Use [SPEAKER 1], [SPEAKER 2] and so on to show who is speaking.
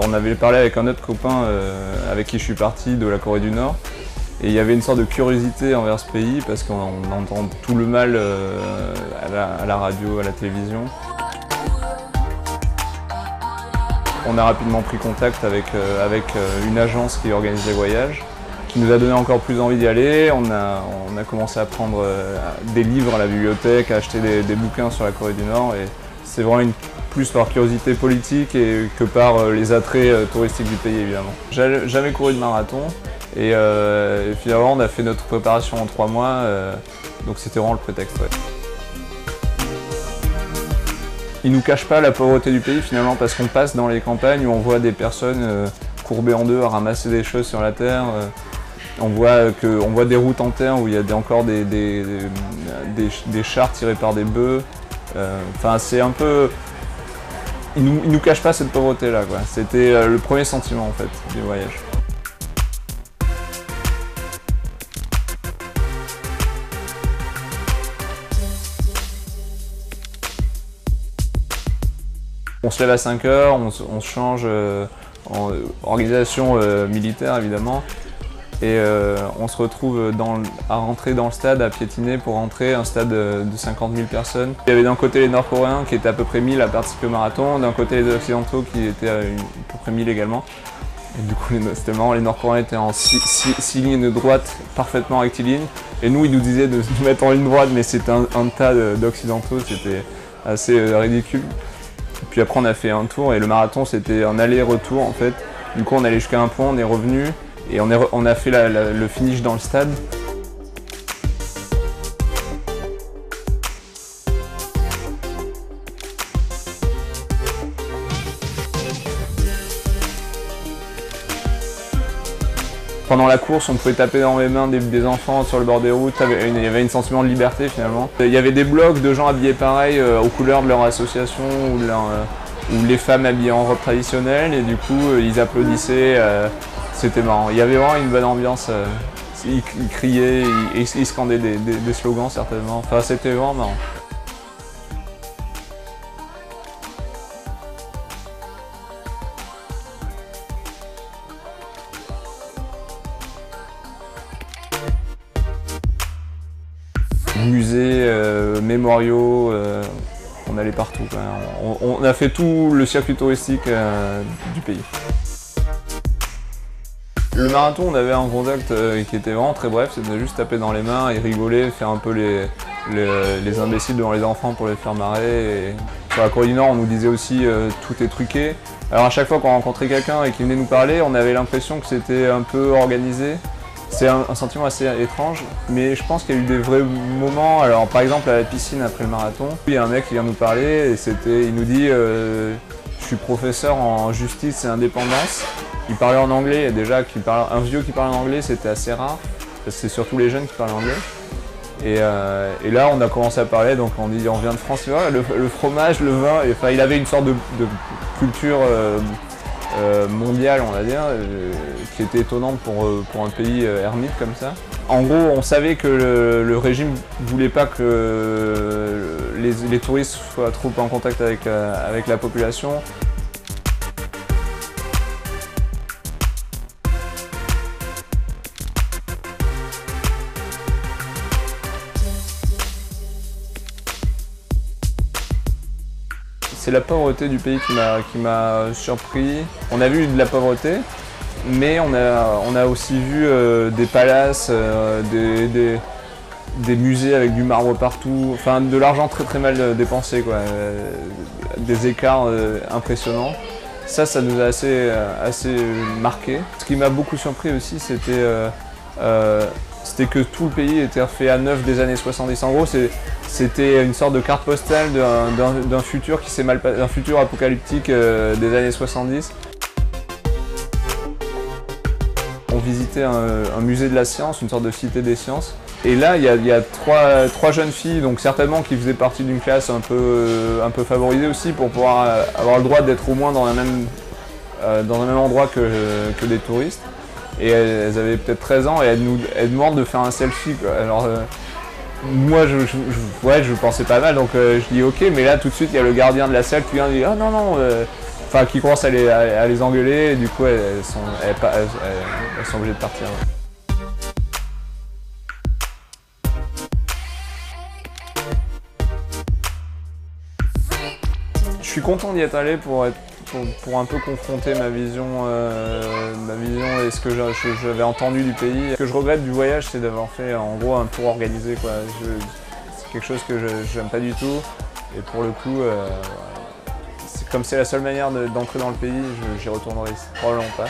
[SPEAKER 1] on avait parlé avec un autre copain avec qui je suis parti de la Corée du Nord. Et il y avait une sorte de curiosité envers ce pays parce qu'on entend tout le mal à la radio, à la télévision. On a rapidement pris contact avec une agence qui organise les voyages, qui nous a donné encore plus envie d'y aller. On a commencé à prendre des livres à la bibliothèque, à acheter des bouquins sur la Corée du Nord. Et c'est vraiment plus par curiosité politique que par les attraits touristiques du pays, évidemment. J'ai jamais couru de marathon. Et finalement, on a fait notre préparation en 3 mois, donc c'était vraiment le prétexte. Ouais. Ils nous cachent pas la pauvreté du pays finalement, parce qu'on passe dans les campagnes où on voit des personnes courbées en deux à ramasser des choses sur la terre. On voit des routes en terre où il y a encore des chars tirés par des bœufs. Enfin, c'est un peu... Ils nous cachent pas cette pauvreté-là, quoi. C'était le premier sentiment en fait du voyage. On se lève à 5 h, on se change en organisation militaire évidemment, et on se retrouve à rentrer dans le stade, à piétiner pour rentrer, un stade de 50 000 personnes. Il y avait d'un côté les Nord-Coréens qui étaient à peu près 1000 à participer au marathon, d'un côté les Occidentaux qui étaient à peu près 1000 également. Et du coup c'était marrant, les Nord-Coréens étaient en 6 lignes de droite parfaitement rectilignes, et nous ils nous disaient de se mettre en ligne droite, mais c'était un tas d'Occidentaux, c'était assez ridicule. Puis après on a fait un tour et le marathon c'était un aller-retour en fait. Du coup on allait jusqu'à un point, on est revenu et on a fait le finish dans le stade. Pendant la course, on pouvait taper dans les mains des enfants sur le bord des routes, il y avait un sentiment de liberté finalement. Il y avait des blocs de gens habillés pareil aux couleurs de leur association ou les femmes habillées en robe traditionnelle, et du coup ils applaudissaient, c'était marrant. Il y avait vraiment une bonne ambiance, ils criaient, ils scandaient des slogans certainement, enfin c'était vraiment marrant. Musées, mémoriaux, on allait partout. On a fait tout le circuit touristique du pays. Le marathon, on avait un contact qui était vraiment très bref, c'était juste taper dans les mains et rigoler, faire un peu les imbéciles devant les enfants pour les faire marrer. Et sur la Corée du Nord, on nous disait aussi tout est truqué. Alors à chaque fois qu'on rencontrait quelqu'un et qu'il venait nous parler, on avait l'impression que c'était un peu organisé. C'est un sentiment assez étrange, mais je pense qu'il y a eu des vrais moments. Alors par exemple à la piscine après le marathon, il y a un mec qui vient nous parler et il nous dit je suis professeur en justice et indépendance. Il parlait en anglais, et déjà un vieux qui parle en anglais c'était assez rare, parce que c'est surtout les jeunes qui parlent anglais. Et là on a commencé à parler, donc on dit on vient de France, le fromage, le vin, et, enfin il avait une sorte de culture mondiale, on va dire, qui était étonnante pour un pays ermite comme ça. En gros, on savait que le régime ne voulait pas que les touristes soient trop en contact avec la population. C'est la pauvreté du pays qui m'a surpris. On a vu de la pauvreté, mais on a aussi vu des palaces, des musées avec du marbre partout, enfin de l'argent très très mal dépensé, quoi. Des écarts impressionnants. Ça nous a assez marqué. Ce qui m'a beaucoup surpris aussi, c'était que tout le pays était refait à neuf des années 70. En gros, c'était une sorte de carte postale d'un futur qui s'est mal passé, d'un futur apocalyptique des années 70. On visitait un musée de la science, une sorte de cité des sciences. Et là, il y a trois jeunes filles, donc certainement qui faisaient partie d'une classe un peu favorisée aussi, pour pouvoir avoir le droit d'être au moins dans un même endroit que des touristes. Et elles avaient peut-être 13 ans et elles demandent de faire un selfie, quoi. Alors moi je pensais pas mal, donc je dis ok, mais là tout de suite il y a le gardien de la salle qui vient et dit ah non, enfin, qui commencent à les engueuler et du coup elles sont obligées de partir. Ouais. Je suis content d'y être allé pour un peu confronter ma vision et ce que j'avais entendu du pays. Ce que je regrette du voyage, c'est d'avoir fait en gros un tour organisé, quoi. C'est quelque chose que j'aime pas du tout. Et pour le coup, comme c'est la seule manière d'entrer dans le pays, j'y retournerai probablement pas.